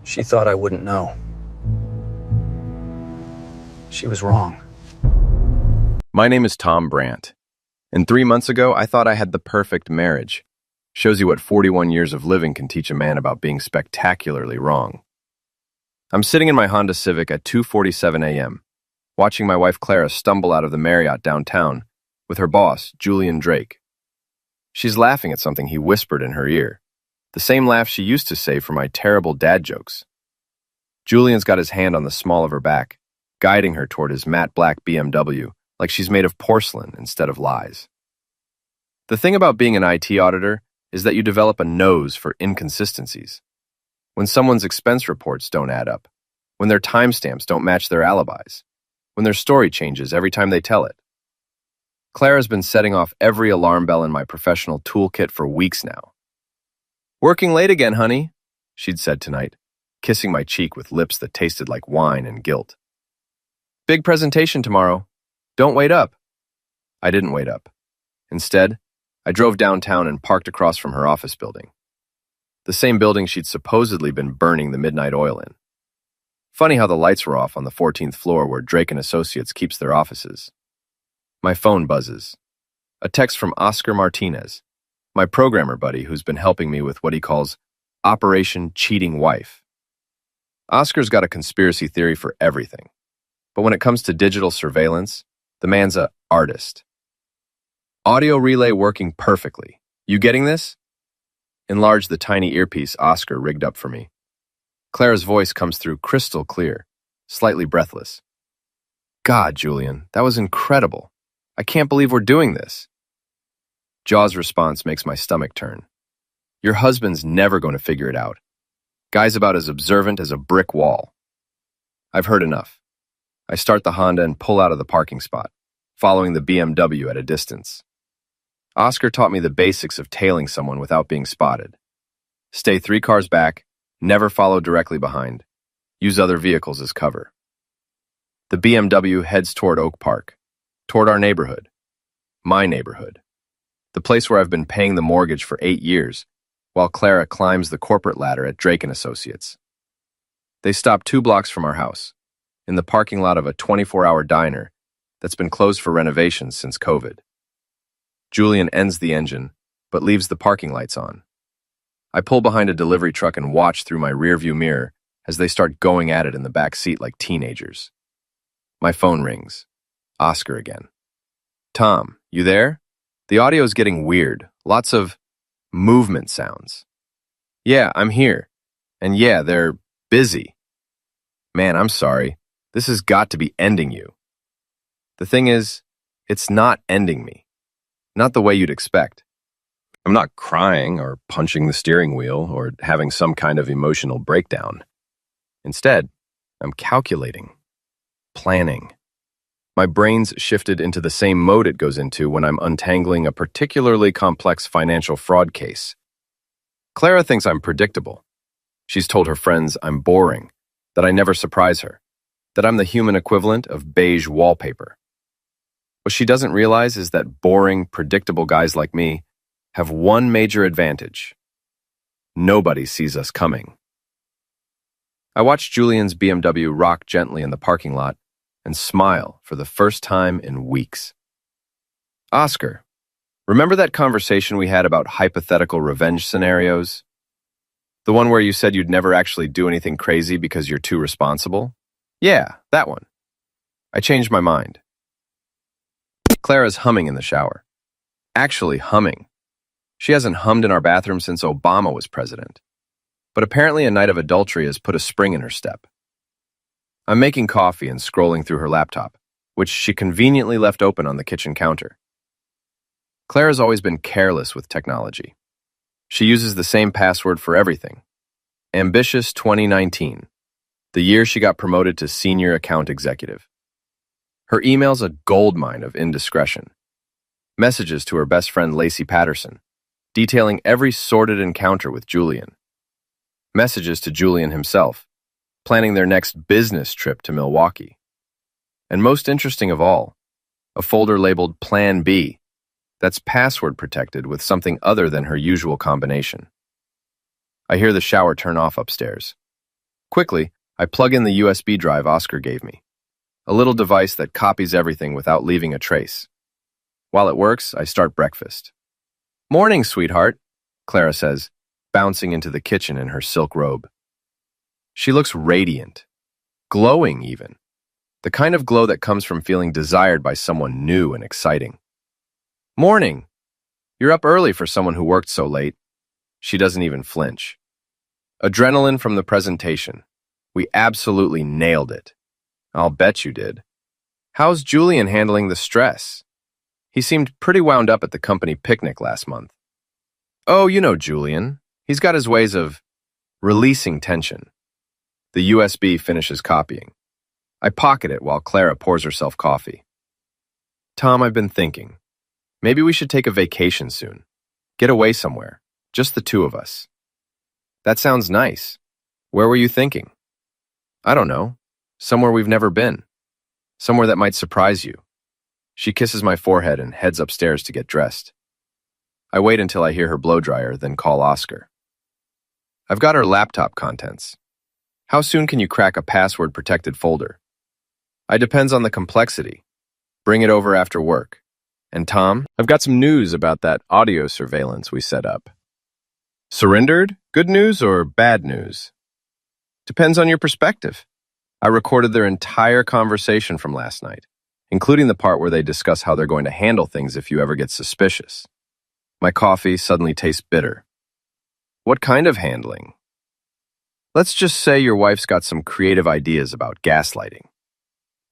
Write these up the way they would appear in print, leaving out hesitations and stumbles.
She thought I wouldn't know. She was wrong. My name is Tom Brandt, and 3 months ago I thought I had the perfect marriage. Shows you what 41 years of living can teach a man about being spectacularly wrong. I'm sitting in my Honda Civic at 2:47 a.m., watching my wife Clara stumble out of the Marriott downtown with her boss, Julian Drake. She's laughing at something he whispered in her ear, the same laugh she used to say for my terrible dad jokes. Julian's got his hand on the small of her back, guiding her toward his matte black BMW, like she's made of porcelain instead of lies. The thing about being an IT auditor is that you develop a nose for inconsistencies. When someone's expense reports don't add up, when their timestamps don't match their alibis, when their story changes every time they tell it. Clara's been setting off every alarm bell in my professional toolkit for weeks now. "Working late again, honey," she'd said tonight, kissing my cheek with lips that tasted like wine and guilt. "Big presentation tomorrow. Don't wait up." I didn't wait up. Instead, I drove downtown and parked across from her office building. The same building she'd supposedly been burning the midnight oil in. Funny how the lights were off on the 14th floor where Drake & Associates keeps their offices. My phone buzzes. A text from Oscar Martinez, my programmer buddy who's been helping me with what he calls Operation Cheating Wife. Oscar's got a conspiracy theory for everything, but when it comes to digital surveillance, the man's a artist. "Audio relay working perfectly. You getting this?" Enlarge the tiny earpiece Oscar rigged up for me. Clara's voice comes through crystal clear, slightly breathless. "God, Julian, that was incredible. I can't believe we're doing this." Jaw's response makes my stomach turn. Your husband's never going to figure it out. Guy's about as observant as a brick wall. I've heard enough. I start the Honda and pull out of the parking spot, following the BMW at a distance. Oscar taught me the basics of tailing someone without being spotted. Stay 3 cars back, never follow directly behind. Use other vehicles as cover. The BMW heads toward Oak Park, toward our neighborhood. My neighborhood. The place where I've been paying the mortgage for 8 years, while Clara climbs the corporate ladder at Drake & Associates. They stop 2 blocks from our house, in the parking lot of a 24-hour diner that's been closed for renovations since COVID. Julian ends the engine, but leaves the parking lights on. I pull behind a delivery truck and watch through my rearview mirror as they start going at it in the back seat like teenagers. My phone rings. Oscar again. "Tom, you there? The audio's getting weird. Lots of movement sounds." "Yeah, I'm here. And yeah, they're busy." "Man, I'm sorry. This has got to be ending you." The thing is, it's not ending me. Not the way you'd expect. I'm not crying or punching the steering wheel or having some kind of emotional breakdown. Instead, I'm calculating, planning. My brain's shifted into the same mode it goes into when I'm untangling a particularly complex financial fraud case. Clara thinks I'm predictable. She's told her friends I'm boring, that I never surprise her, that I'm the human equivalent of beige wallpaper. What she doesn't realize is that boring, predictable guys like me have one major advantage. Nobody sees us coming. I watch Julian's BMW rock gently in the parking lot and smile for the first time in weeks. "Oscar, remember that conversation we had about hypothetical revenge scenarios? The one where you said you'd never actually do anything crazy because you're too responsible? Yeah, that one. I changed my mind." Clara's humming in the shower. Actually humming. She hasn't hummed in our bathroom since Obama was president. But apparently a night of adultery has put a spring in her step. I'm making coffee and scrolling through her laptop, which she conveniently left open on the kitchen counter. Clara's always been careless with technology. She uses the same password for everything. Ambitious 2019, the year she got promoted to senior account executive. Her email's a goldmine of indiscretion. Messages to her best friend Lacey Patterson, detailing every sordid encounter with Julian. Messages to Julian himself, planning their next business trip to Milwaukee. And most interesting of all, a folder labeled Plan B that's password protected with something other than her usual combination. I hear the shower turn off upstairs. Quickly, I plug in the USB drive Oscar gave me, a little device that copies everything without leaving a trace. While it works, I start breakfast. "Morning, sweetheart," Clara says, bouncing into the kitchen in her silk robe. She looks radiant, glowing even, the kind of glow that comes from feeling desired by someone new and exciting. "Morning. You're up early for someone who worked so late." She doesn't even flinch. Adrenaline from the presentation. We absolutely nailed it. I'll bet you did. How's Julian handling the stress? He seemed pretty wound up at the company picnic last month. Oh, you know Julian. He's got his ways of releasing tension. The USB finishes copying. I pocket it while Clara pours herself coffee. "Tom, I've been thinking. Maybe we should take a vacation soon. Get away somewhere. Just the two of us." "That sounds nice. Where were you thinking?" "I don't know. Somewhere we've never been. Somewhere that might surprise you." She kisses my forehead and heads upstairs to get dressed. I wait until I hear her blow dryer, then call Oscar. "I've got her laptop contents. How soon can you crack a password-protected folder?" "It depends on the complexity. Bring it over after work. And Tom, I've got some news about that audio surveillance we set up." "Surrendered? Good news or bad news?" "Depends on your perspective. I recorded their entire conversation from last night, including the part where they discuss how they're going to handle things if you ever get suspicious." My coffee suddenly tastes bitter. "What kind of handling?" "Let's just say your wife's got some creative ideas about gaslighting.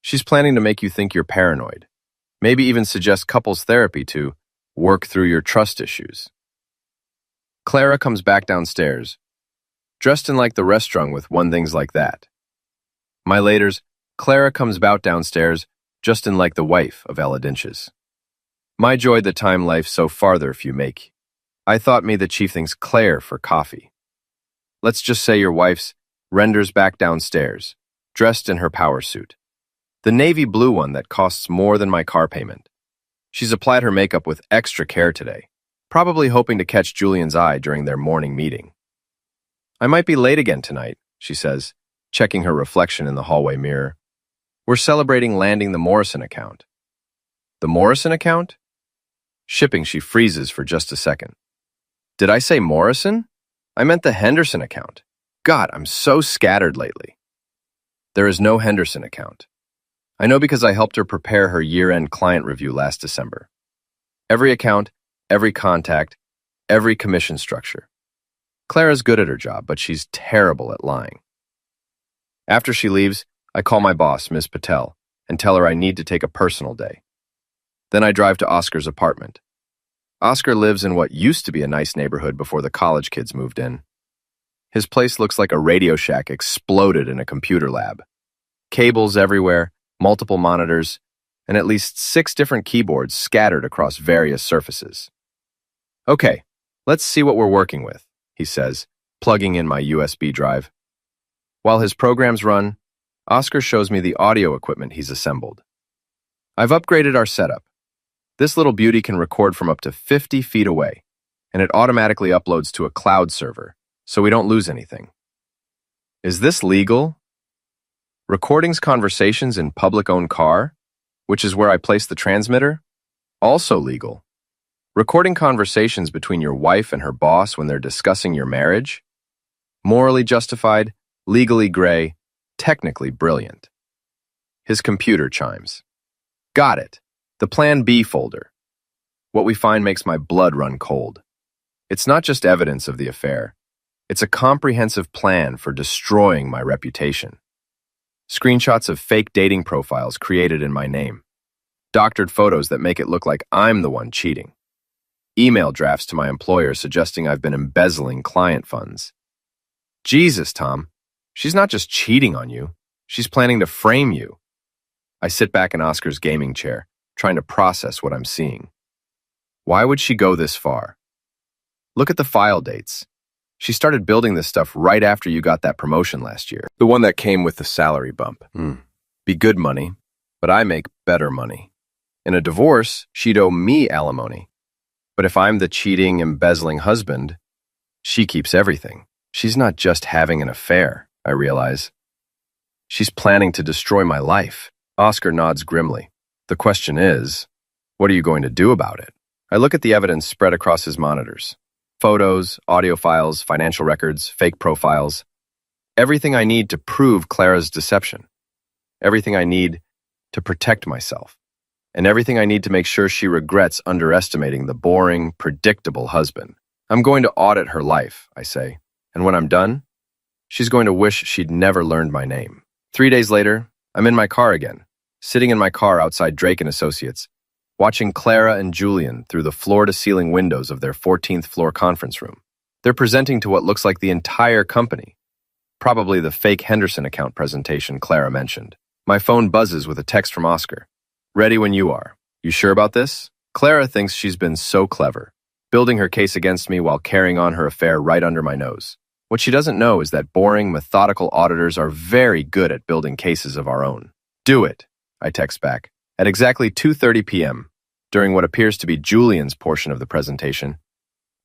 She's planning to make you think you're paranoid, maybe even suggest couples therapy to work through your trust issues." Clara comes back downstairs, dressed in like the restaurant with one things like that. My laters, Clara comes bout downstairs, just in like the wife of Ella Dinches. My joy the time life so farther if you make. I thought me the chief things Claire for coffee. Let's just say your wife's renders back downstairs, dressed in her power suit. The navy blue one that costs more than my car payment. She's applied her makeup with extra care today, probably hoping to catch Julian's eye during their morning meeting. "I might be late again tonight," she says, checking her reflection in the hallway mirror. "We're celebrating landing the Morrison account." "The Morrison account?" Shipping, she freezes for just a second. "Did I say Morrison? I meant the Henderson account. God, I'm so scattered lately." There is no Henderson account. I know because I helped her prepare her year-end client review last December. Every account, every contact, every commission structure. Clara's good at her job, but she's terrible at lying. After she leaves, I call my boss, Ms. Patel, and tell her I need to take a personal day. Then I drive to Oscar's apartment. Oscar lives in what used to be a nice neighborhood before the college kids moved in. His place looks like a Radio Shack exploded in a computer lab. Cables everywhere, multiple monitors, and at least 6 different keyboards scattered across various surfaces. "Okay, let's see what we're working with," he says, plugging in my USB drive. While his programs run, Oscar shows me the audio equipment he's assembled. I've upgraded our setup. This little beauty can record from up to 50 feet away, and it automatically uploads to a cloud server, so we don't lose anything. Is this legal? Recordings conversations in public-owned car, which is where I place the transmitter? Also legal. Recording conversations between your wife and her boss when they're discussing your marriage? Morally justified, legally gray, technically brilliant. His computer chimes. Got it. The Plan B folder. What we find makes my blood run cold. It's not just evidence of the affair. It's a comprehensive plan for destroying my reputation. Screenshots of fake dating profiles created in my name. Doctored photos that make it look like I'm the one cheating. Email drafts to my employer suggesting I've been embezzling client funds. Jesus, Tom. She's not just cheating on you. She's planning to frame you. I sit back in Oscar's gaming chair, trying to process what I'm seeing. Why would she go this far? Look at the file dates. She started building this stuff right after you got that promotion last year. The one that came with the salary bump. Be good money, but I make better money. In a divorce, she'd owe me alimony. But if I'm the cheating, embezzling husband, she keeps everything. She's not just having an affair. I realize. She's planning to destroy my life. Oscar nods grimly. The question is, what are you going to do about it? I look at the evidence spread across his monitors. Photos, audio files, financial records, fake profiles. Everything I need to prove Clara's deception. Everything I need to protect myself. And everything I need to make sure she regrets underestimating the boring, predictable husband. I'm going to audit her life, I say. And when I'm done, she's going to wish she'd never learned my name. 3 days later, I'm in my car again, sitting in my car outside Drake & Associates, watching Clara and Julian through the floor-to-ceiling windows of their 14th floor conference room. They're presenting to what looks like the entire company, probably the fake Henderson account presentation Clara mentioned. My phone buzzes with a text from Oscar. Ready when you are. You sure about this? Clara thinks she's been so clever, building her case against me while carrying on her affair right under my nose. What she doesn't know is that boring, methodical auditors are very good at building cases of our own. Do it, I text back. At exactly 2:30 p.m., during what appears to be Julian's portion of the presentation,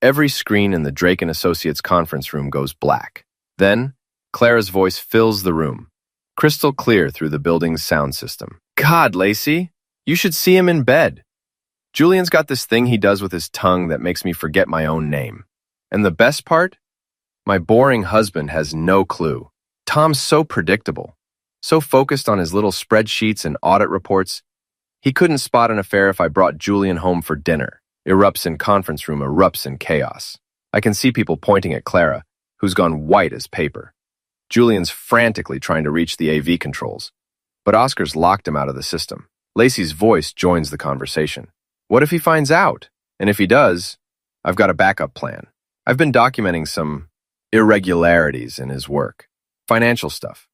every screen in the Drake & Associates conference room goes black. Then, Clara's voice fills the room, crystal clear through the building's sound system. God, Lacey, you should see him in bed. Julian's got this thing he does with his tongue that makes me forget my own name. And the best part? My boring husband has no clue. Tom's so predictable, so focused on his little spreadsheets and audit reports. He couldn't spot an affair if I brought Julian home for dinner. Erupts in conference room, erupts in chaos. I can see people pointing at Clara, who's gone white as paper. Julian's frantically trying to reach the AV controls, but Oscar's locked him out of the system. Lacey's voice joins the conversation. What if he finds out? And if he does, I've got a backup plan. I've been documenting some irregularities in his work. Financial stuff.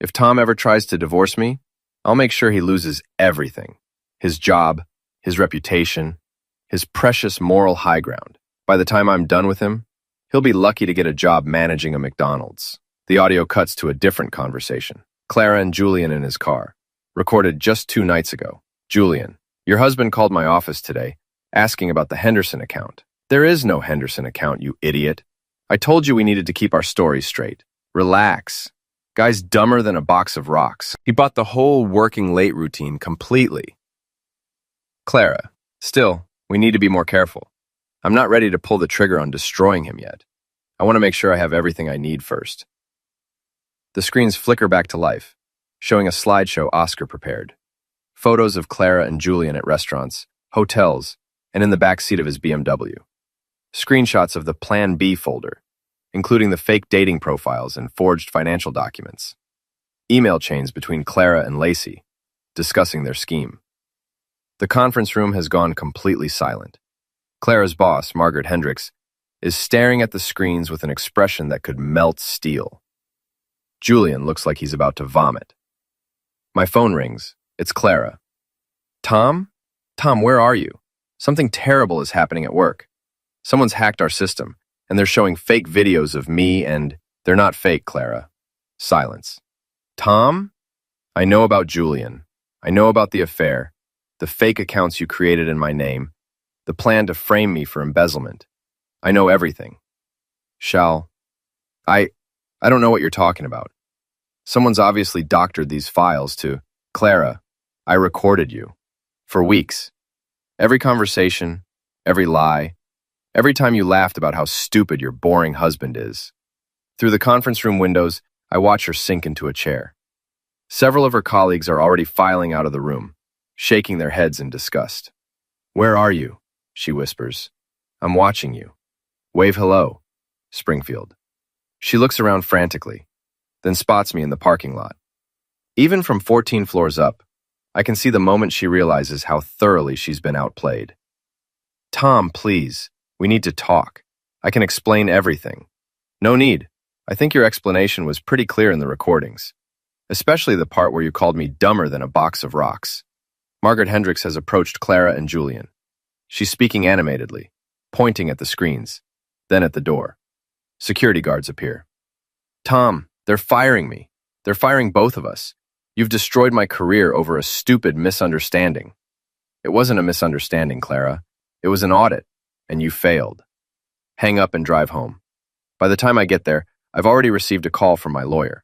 If Tom ever tries to divorce me, I'll make sure he loses everything. His job, his reputation, his precious moral high ground. By the time I'm done with him, he'll be lucky to get a job managing a McDonald's. The audio cuts to a different conversation. Clara and Julian in his car. Recorded just 2 nights ago. Julian, your husband called my office today, asking about the Henderson account. There is no Henderson account, you idiot. I told you we needed to keep our stories straight. Relax. Guy's dumber than a box of rocks. He bought the whole working late routine completely. Clara, still, we need to be more careful. I'm not ready to pull the trigger on destroying him yet. I want to make sure I have everything I need first. The screens flicker back to life, showing a slideshow Oscar prepared. Photos of Clara and Julian at restaurants, hotels, and in the back seat of his BMW. Screenshots of the Plan B folder, including the fake dating profiles and forged financial documents. Email chains between Clara and Lacey, discussing their scheme. The conference room has gone completely silent. Clara's boss, Margaret Hendricks, is staring at the screens with an expression that could melt steel. Julian looks like he's about to vomit. My phone rings. It's Clara. Tom? Tom, where are you? Something terrible is happening at work. Someone's hacked our system, and they're showing fake videos of me and... They're not fake, Clara. Silence. Tom? I know about Julian. I know about the affair, the fake accounts you created in my name, the plan to frame me for embezzlement. I know everything. I don't know what you're talking about. Someone's obviously doctored these files to... Clara, I recorded you. For weeks. Every conversation, every lie, every time you laughed about how stupid your boring husband is. Through the conference room windows, I watch her sink into a chair. Several of her colleagues are already filing out of the room, shaking their heads in disgust. Where are you? She whispers. I'm watching you. Wave hello. Springfield. She looks around frantically, then spots me in the parking lot. Even from 14 floors up, I can see the moment she realizes how thoroughly she's been outplayed. Tom, please. We need to talk. I can explain everything. No need. I think your explanation was pretty clear in the recordings, especially the part where you called me dumber than a box of rocks. Margaret Hendricks has approached Clara and Julian. She's speaking animatedly, pointing at the screens, then at the door. Security guards appear. Tom, they're firing me. They're firing both of us. You've destroyed my career over a stupid misunderstanding. It wasn't a misunderstanding, Clara. It was an audit, and you failed. Hang up and drive home. By the time I get there, I've already received a call from my lawyer.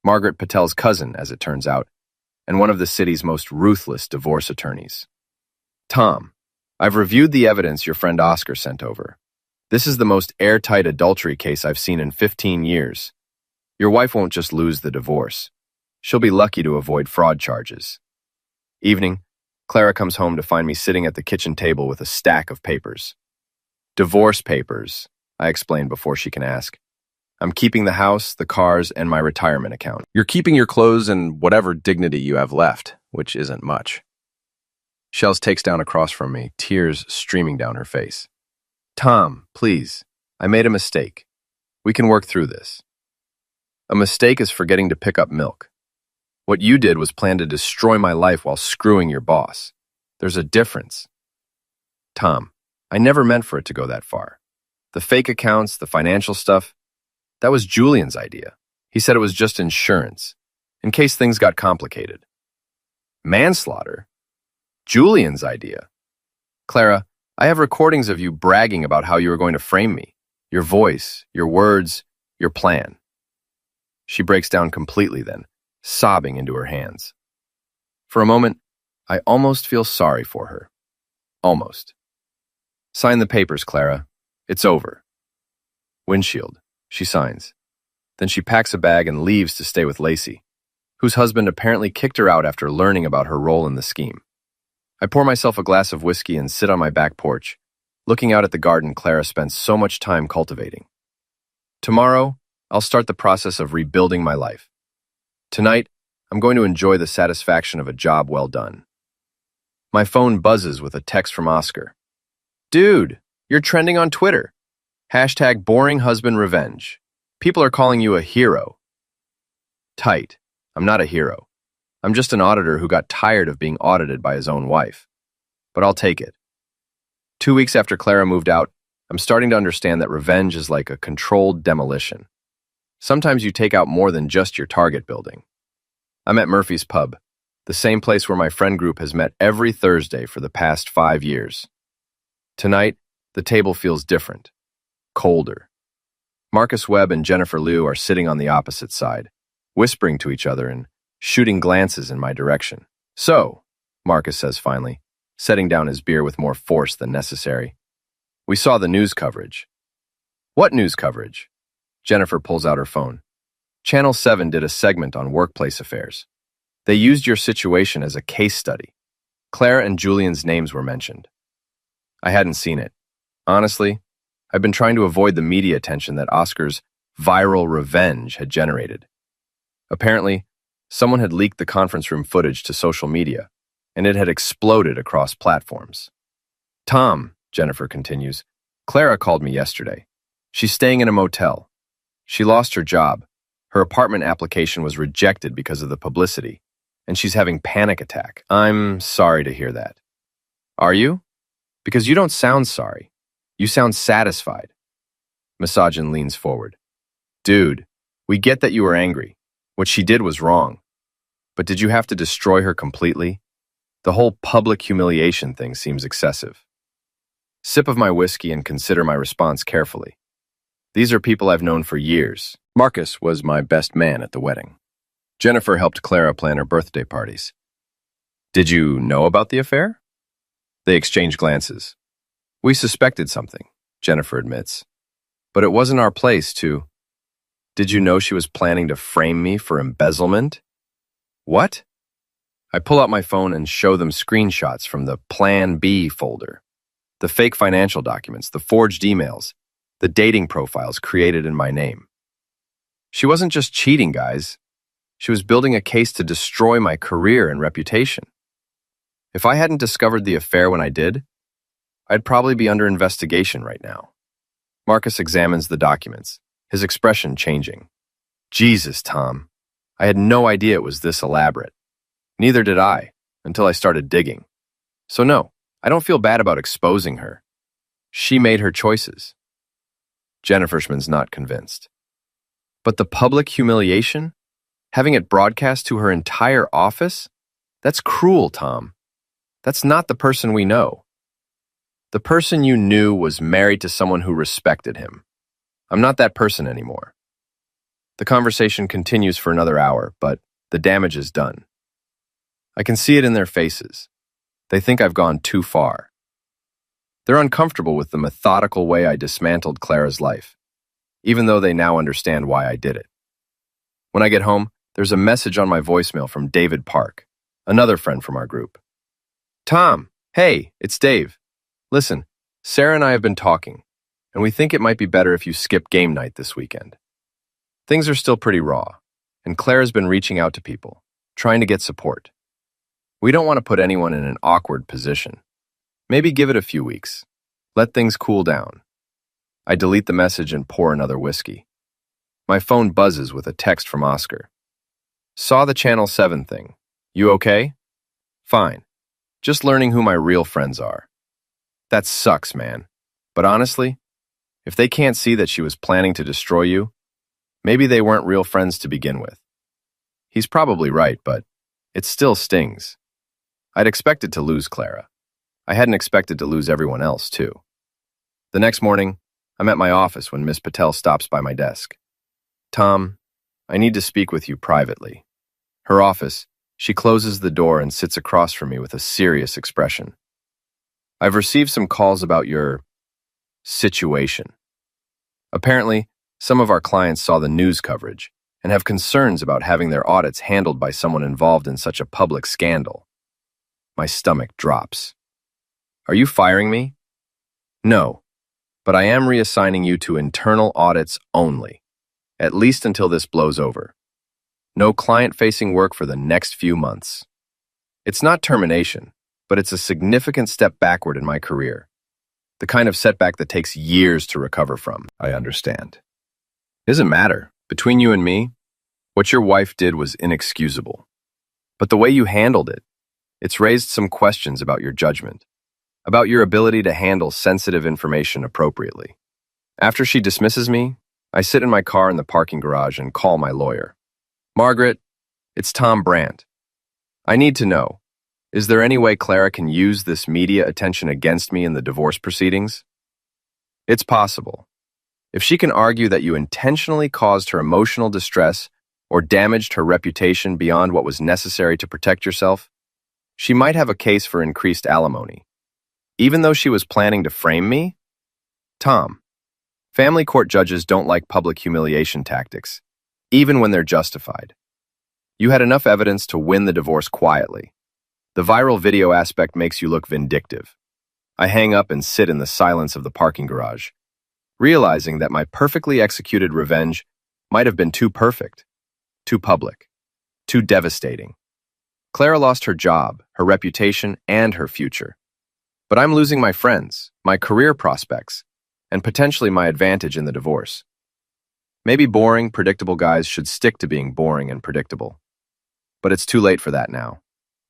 Margaret Patel's cousin, as it turns out, and one of the city's most ruthless divorce attorneys. Tom, I've reviewed the evidence your friend Oscar sent over. This is the most airtight adultery case I've seen in 15 years. Your wife won't just lose the divorce. She'll be lucky to avoid fraud charges. Evening, Clara comes home to find me sitting at the kitchen table with a stack of papers. Divorce papers, I explained before she can ask. I'm keeping the house, the cars, and my retirement account. You're keeping your clothes and whatever dignity you have left, which isn't much. Shells takes down across from me, tears streaming down her face. Tom, please, I made a mistake. We can work through this. A mistake is forgetting to pick up milk. What you did was plan to destroy my life while screwing your boss. There's a difference. Tom, I never meant for it to go that far. The fake accounts, the financial stuff, that was Julian's idea. He said it was just insurance, in case things got complicated. Manslaughter? Julian's idea. Clara, I have recordings of you bragging about how you were going to frame me. Your voice, your words, your plan. She breaks down completely then, sobbing into her hands. For a moment, I almost feel sorry for her. Almost. Sign the papers, Clara. It's over. Windshield. She signs. Then she packs a bag and leaves to stay with Lacey, whose husband apparently kicked her out after learning about her role in the scheme. I pour myself a glass of whiskey and sit on my back porch, looking out at the garden Clara spent so much time cultivating. Tomorrow, I'll start the process of rebuilding my life. Tonight, I'm going to enjoy the satisfaction of a job well done. My phone buzzes with a text from Oscar. Dude, you're trending on Twitter. Hashtag boring husband revenge. People are calling you a hero. Tight. I'm not a hero. I'm just an auditor who got tired of being audited by his own wife. But I'll take it. 2 weeks after Clara moved out, I'm starting to understand that revenge is like a controlled demolition. Sometimes you take out more than just your target building. I'm at Murphy's Pub, the same place where my friend group has met every Thursday for the past 5 years. Tonight, the table feels different. Colder. Marcus Webb and Jennifer Liu are sitting on the opposite side, whispering to each other and shooting glances in my direction. So, Marcus says finally, setting down his beer with more force than necessary. We saw the news coverage. What news coverage? Jennifer pulls out her phone. Channel 7 did a segment on workplace affairs. They used your situation as a case study. Claire and Julian's names were mentioned. I hadn't seen it. Honestly, I've been trying to avoid the media attention that Oscar's viral revenge had generated. Apparently, someone had leaked the conference room footage to social media, and it had exploded across platforms. Tom, Jennifer continues, Clara called me yesterday. She's staying in a motel. She lost her job. Her apartment application was rejected because of the publicity, and she's having panic attack. I'm sorry to hear that. Are you? Because you don't sound sorry. You sound satisfied. Misogyn leans forward. Dude, we get that you were angry. What she did was wrong. But did you have to destroy her completely? The whole public humiliation thing seems excessive. Sip of my whiskey and consider my response carefully. These are people I've known for years. Marcus was my best man at the wedding. Jennifer helped Clara plan her birthday parties. Did you know about the affair? They exchanged glances. We suspected something, Jennifer admits. But it wasn't our place to... Did you know she was planning to frame me for embezzlement? What? I pull out my phone and show them screenshots from the Plan B folder. The fake financial documents, the forged emails, the dating profiles created in my name. She wasn't just cheating, guys. She was building a case to destroy my career and reputation. If I hadn't discovered the affair when I did, I'd probably be under investigation right now. Marcus examines the documents, his expression changing. Jesus, Tom. I had no idea it was this elaborate. Neither did I, until I started digging. So no, I don't feel bad about exposing her. She made her choices. Jennifer's not convinced. But the public humiliation? Having it broadcast to her entire office? That's cruel, Tom. That's not the person we know. The person you knew was married to someone who respected him. I'm not that person anymore. The conversation continues for another hour, but the damage is done. I can see it in their faces. They think I've gone too far. They're uncomfortable with the methodical way I dismantled Clara's life, even though they now understand why I did it. When I get home, there's a message on my voicemail from David Park, another friend from our group. Tom, hey, it's Dave. Listen, Sarah and I have been talking, and we think it might be better if you skip game night this weekend. Things are still pretty raw, and Clara's been reaching out to people, trying to get support. We don't want to put anyone in an awkward position. Maybe give it a few weeks. Let things cool down. I delete the message and pour another whiskey. My phone buzzes with a text from Oscar. Saw the Channel 7 thing. You okay? Fine. Just learning who my real friends are. That sucks, man. But honestly, if they can't see that she was planning to destroy you, maybe they weren't real friends to begin with. He's probably right, but it still stings. I'd expected to lose Clara. I hadn't expected to lose everyone else, too. The next morning, I'm at my office when Miss Patel stops by my desk. Tom, I need to speak with you privately. Her office, she closes the door and sits across from me with a serious expression. I've received some calls about your situation. Apparently, some of our clients saw the news coverage and have concerns about having their audits handled by someone involved in such a public scandal. My stomach drops. Are you firing me? No, but I am reassigning you to internal audits only, at least until this blows over. No client-facing work for the next few months. It's not termination, but it's a significant step backward in my career. The kind of setback that takes years to recover from, I understand. It doesn't matter. Between you and me, what your wife did was inexcusable. But the way you handled it, it's raised some questions about your judgment, about your ability to handle sensitive information appropriately. After she dismisses me, I sit in my car in the parking garage and call my lawyer. Margaret, it's Tom Brandt. I need to know, is there any way Clara can use this media attention against me in the divorce proceedings? It's possible. If she can argue that you intentionally caused her emotional distress or damaged her reputation beyond what was necessary to protect yourself, she might have a case for increased alimony. Even though she was planning to frame me? Tom, family court judges don't like public humiliation tactics, even when they're justified. You had enough evidence to win the divorce quietly. The viral video aspect makes you look vindictive. I hang up and sit in the silence of the parking garage, realizing that my perfectly executed revenge might have been too perfect, too public, too devastating. Clara lost her job, her reputation, and her future. But I'm losing my friends, my career prospects, and potentially my advantage in the divorce. Maybe boring, predictable guys should stick to being boring and predictable. But it's too late for that now.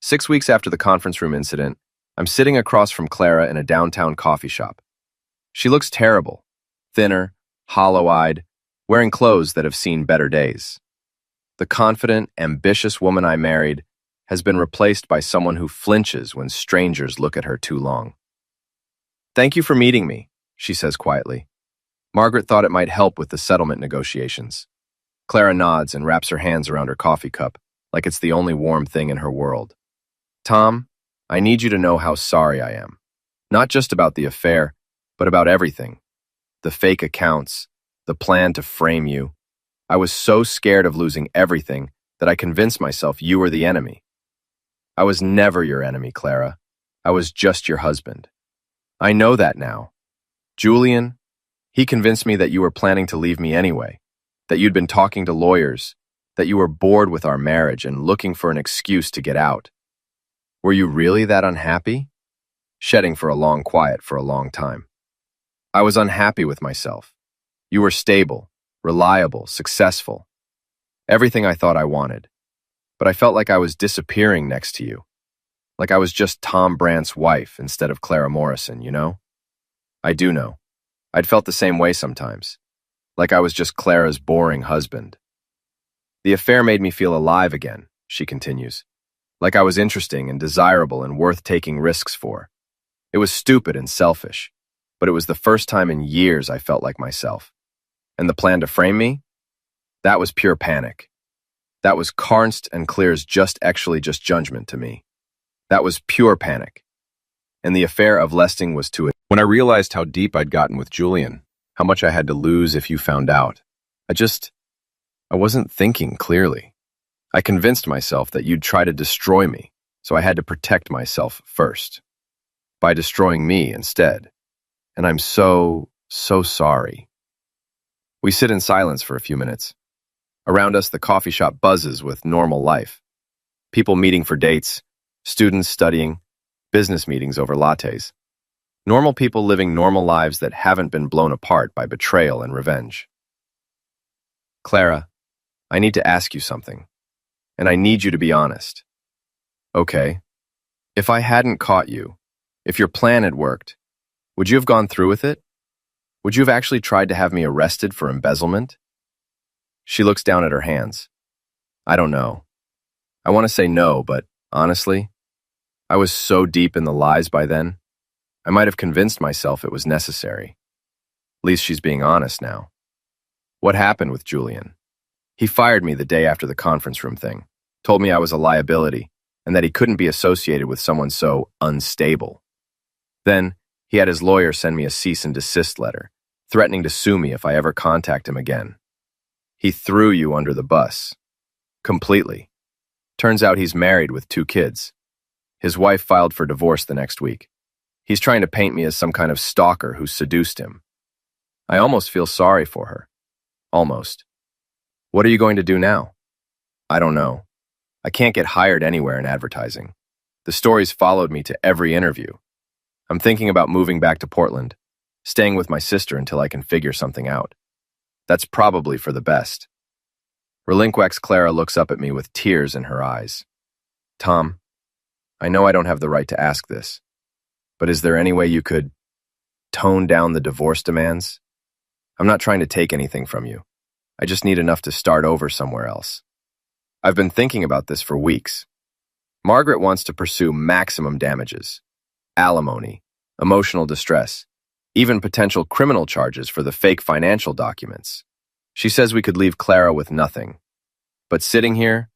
6 weeks after the conference room incident, I'm sitting across from Clara in a downtown coffee shop. She looks terrible, thinner, hollow-eyed, wearing clothes that have seen better days. The confident, ambitious woman I married has been replaced by someone who flinches when strangers look at her too long. Thank you for meeting me, she says quietly. Margaret thought it might help with the settlement negotiations. Clara nods and wraps her hands around her coffee cup, like it's the only warm thing in her world. Tom, I need you to know how sorry I am. Not just about the affair, but about everything. The fake accounts, the plan to frame you. I was so scared of losing everything that I convinced myself you were the enemy. I was never your enemy, Clara. I was just your husband. I know that now. Julian, he convinced me that you were planning to leave me anyway, that you'd been talking to lawyers, that you were bored with our marriage and looking for an excuse to get out. Were you really that unhappy? Shedding for a long quiet for a long time. I was unhappy with myself. You were stable, reliable, successful. Everything I thought I wanted. But I felt like I was disappearing next to you. Like I was just Tom Brandt's wife instead of Clara Morrison, you know? I do know. I'd felt the same way sometimes. Like I was just Clara's boring husband. The affair made me feel alive again, she continues. Like I was interesting and desirable and worth taking risks for. It was stupid and selfish, but it was the first time in years I felt like myself. And the plan to frame me? That was pure panic. That was carnst and clear as just judgment to me. That was pure panic. And the affair of Lesting was to it. When I realized how deep I'd gotten with Julian, how much I had to lose if you found out, I wasn't thinking clearly. I convinced myself that you'd try to destroy me, so I had to protect myself first, by destroying me instead. And I'm so sorry. We sit in silence for a few minutes. Around us, the coffee shop buzzes with normal life. People meeting for dates, students studying, business meetings over lattes. Normal people living normal lives that haven't been blown apart by betrayal and revenge. Clara, I need to ask you something, and I need you to be honest. Okay. If I hadn't caught you, if your plan had worked, would you have gone through with it? Would you have actually tried to have me arrested for embezzlement? She looks down at her hands. I don't know. I want to say no, but honestly, I was so deep in the lies by then, I might have convinced myself it was necessary. At least she's being honest now. What happened with Julian? He fired me the day after the conference room thing, told me I was a liability, and that he couldn't be associated with someone so unstable. Then, he had his lawyer send me a cease and desist letter, threatening to sue me if I ever contact him again. He threw you under the bus. Completely. Turns out he's married with 2 kids. His wife filed for divorce the next week. He's trying to paint me as some kind of stalker who seduced him. I almost feel sorry for her. Almost. What are you going to do now? I don't know. I can't get hired anywhere in advertising. The stories followed me to every interview. I'm thinking about moving back to Portland, staying with my sister until I can figure something out. That's probably for the best. Relinquex Clara looks up at me with tears in her eyes. Tom, I know I don't have the right to ask this, but is there any way you could tone down the divorce demands? I'm not trying to take anything from you. I just need enough to start over somewhere else. I've been thinking about this for weeks. Margaret wants to pursue maximum damages, alimony, emotional distress, even potential criminal charges for the fake financial documents. She says we could leave Clara with nothing. But sitting here,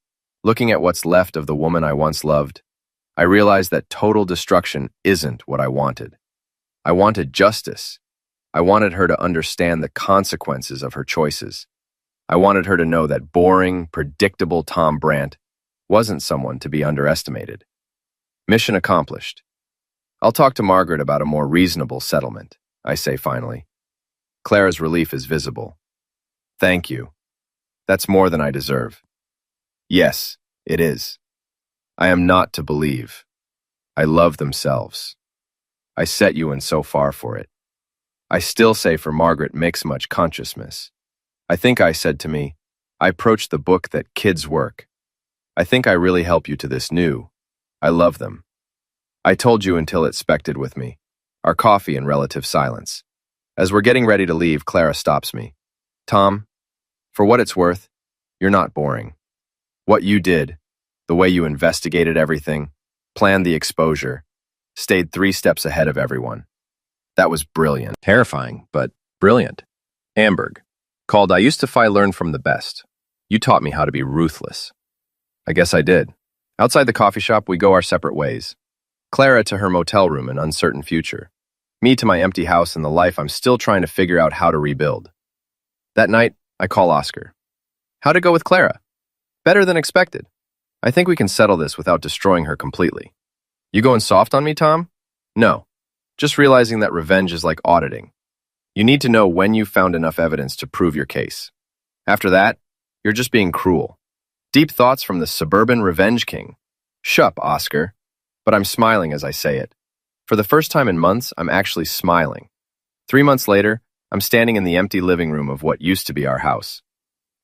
looking at what's left of the woman I once loved, I realized that total destruction isn't what I wanted. I wanted justice. I wanted her to understand the consequences of her choices. I wanted her to know that boring, predictable Tom Brandt wasn't someone to be underestimated. Mission accomplished. I'll talk to Margaret about a more reasonable settlement, I say finally. Clara's relief is visible. Thank you. That's more than I deserve. Yes, it is. I am not to believe. I love themselves. I set you in so far for it. I still say for Margaret makes much consciousness. I think I said to me, I approach the book that kids work. I think I really help you to this new. I love them. I told you until it spected with me. Our coffee in relative silence. As we're getting ready to leave, Clara stops me. Tom, for what it's worth, you're not boring. What you did, the way you investigated everything, planned the exposure, stayed 3 steps ahead of everyone. That was brilliant. Terrifying, but brilliant. Amberg, called I used to learn from the best. You taught me how to be ruthless. I guess I did. Outside the coffee shop, we go our separate ways. Clara to her motel room and uncertain future. Me to my empty house and the life I'm still trying to figure out how to rebuild. That night, I call Oscar. How'd it go with Clara? Better than expected. I think we can settle this without destroying her completely. You going soft on me, Tom? No. Just realizing that revenge is like auditing. You need to know when you've found enough evidence to prove your case. After that, you're just being cruel. Deep thoughts from the suburban revenge king. Shup, Oscar. But I'm smiling as I say it. For the first time in months, I'm actually smiling. 3 months later, I'm standing in the empty living room of what used to be our house.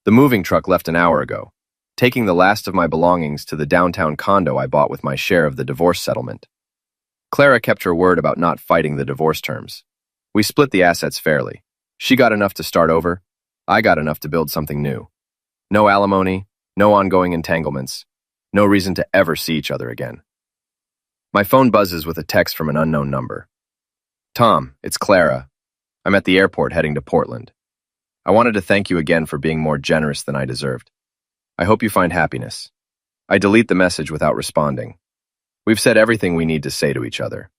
The moving truck left an hour ago, taking the last of my belongings to the downtown condo I bought with my share of the divorce settlement. Clara kept her word about not fighting the divorce terms. We split the assets fairly. She got enough to start over. I got enough to build something new. No alimony, no ongoing entanglements, no reason to ever see each other again. My phone buzzes with a text from an unknown number. Tom, it's Clara. I'm at the airport heading to Portland. I wanted to thank you again for being more generous than I deserved. I hope you find happiness. I delete the message without responding. We've said everything we need to say to each other.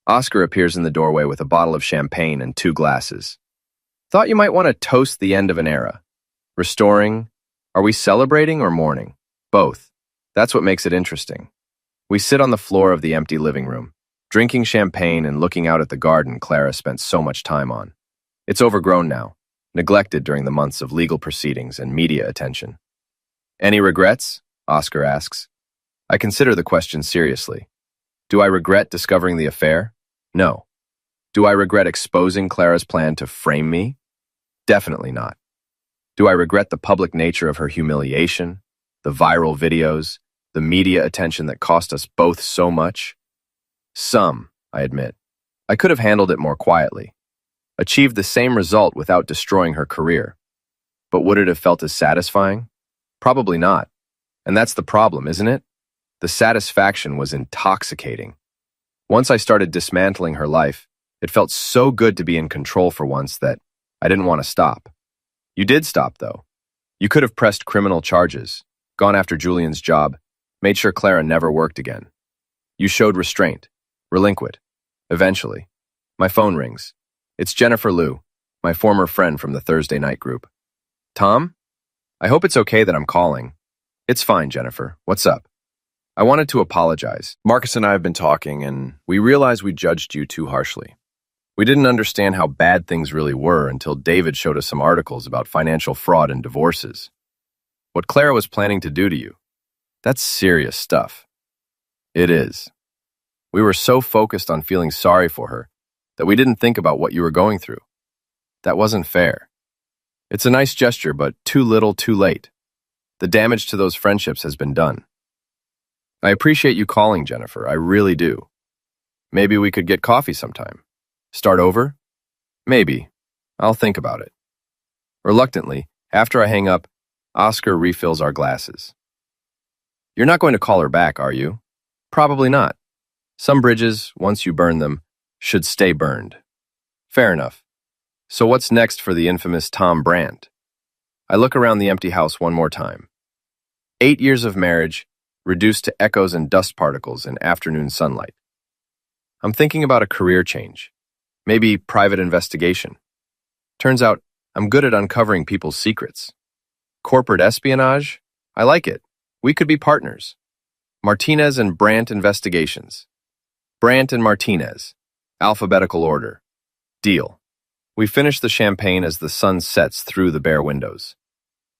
Oscar appears in the doorway with a bottle of champagne and 2 glasses. Thought you might want to toast the end of an era. Restoring? Are we celebrating or mourning? Both. That's what makes it interesting. We sit on the floor of the empty living room, drinking champagne and looking out at the garden Clara spent so much time on. It's overgrown now, neglected during the months of legal proceedings and media attention. Any regrets? Oscar asks. I consider the question seriously. Do I regret discovering the affair? No. Do I regret exposing Clara's plan to frame me? Definitely not. Do I regret the public nature of her humiliation, the viral videos, the media attention that cost us both so much? Some, I admit. I could have handled it more quietly, achieved the same result without destroying her career. But would it have felt as satisfying? Probably not. And that's the problem, isn't it? The satisfaction was intoxicating. Once I started dismantling her life, it felt so good to be in control for once that I didn't want to stop. You did stop, though. You could have pressed criminal charges, gone after Julian's job, made sure Clara never worked again. You showed restraint, relinquent. Eventually, my phone rings. It's Jennifer Liu, my former friend from the Thursday night group. Tom? I hope it's okay that I'm calling. It's fine, Jennifer. What's up? I wanted to apologize. Marcus and I have been talking, and we realized we judged you too harshly. We didn't understand how bad things really were until David showed us some articles about financial fraud and divorces. What Clara was planning to do to you, that's serious stuff. It is. We were so focused on feeling sorry for her that we didn't think about what you were going through. That wasn't fair. It's a nice gesture, but too little, too late. The damage to those friendships has been done. I appreciate you calling, Jennifer. I really do. Maybe we could get coffee sometime. Start over? Maybe. I'll think about it. Reluctantly, after I hang up, Oscar refills our glasses. You're not going to call her back, are you? Probably not. Some bridges, once you burn them, should stay burned. Fair enough. So what's next for the infamous Tom Brandt? I look around the empty house one more time. 8 years of marriage, reduced to echoes and dust particles in afternoon sunlight. I'm thinking about a career change. Maybe private investigation. Turns out, I'm good at uncovering people's secrets. Corporate espionage? I like it. We could be partners. Martinez and Brandt Investigations. Brandt and Martinez. Alphabetical order. Deal. We finish the champagne as the sun sets through the bare windows.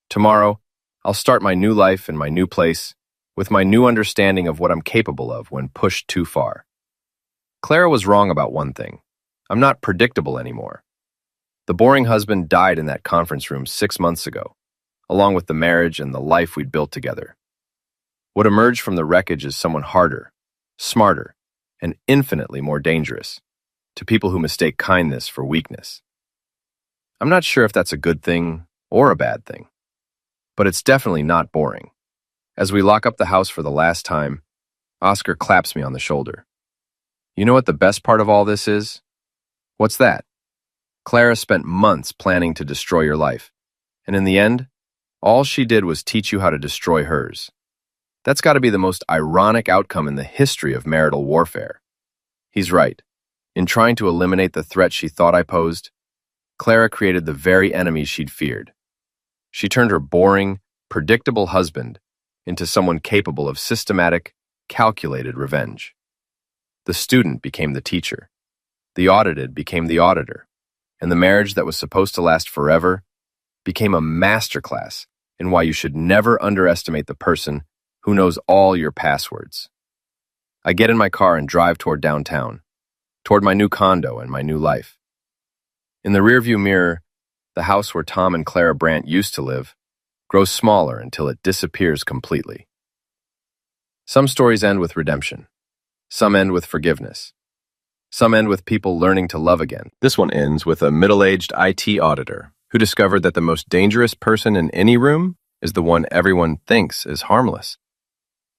Tomorrow, I'll start my new life in my new place with my new understanding of what I'm capable of when pushed too far. Clara was wrong about one thing. I'm not predictable anymore. The boring husband died in that conference room 6 months ago, along with the marriage and the life we'd built together. What emerged from the wreckage is someone harder, smarter, and infinitely more dangerous to people who mistake kindness for weakness. I'm not sure if that's a good thing or a bad thing, but it's definitely not boring. As we lock up the house for the last time, Oscar claps me on the shoulder. You know what the best part of all this is? What's that? Clara spent months planning to destroy your life, and in the end, all she did was teach you how to destroy hers. That's got to be the most ironic outcome in the history of marital warfare. He's right. In trying to eliminate the threat she thought I posed, Clara created the very enemy she'd feared. She turned her boring, predictable husband into someone capable of systematic, calculated revenge. The student became the teacher. The audited became the auditor. And the marriage that was supposed to last forever became a masterclass in why you should never underestimate the person who knows all your passwords. I get in my car and drive toward downtown, toward my new condo and my new life. In the rearview mirror, the house where Tom and Clara Brandt used to live grows smaller until it disappears completely. Some stories end with redemption. Some end with forgiveness. Some end with people learning to love again. This one ends with a middle-aged IT auditor who discovered that the most dangerous person in any room is the one everyone thinks is harmless.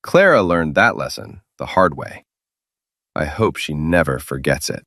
Clara learned that lesson the hard way. I hope she never forgets it.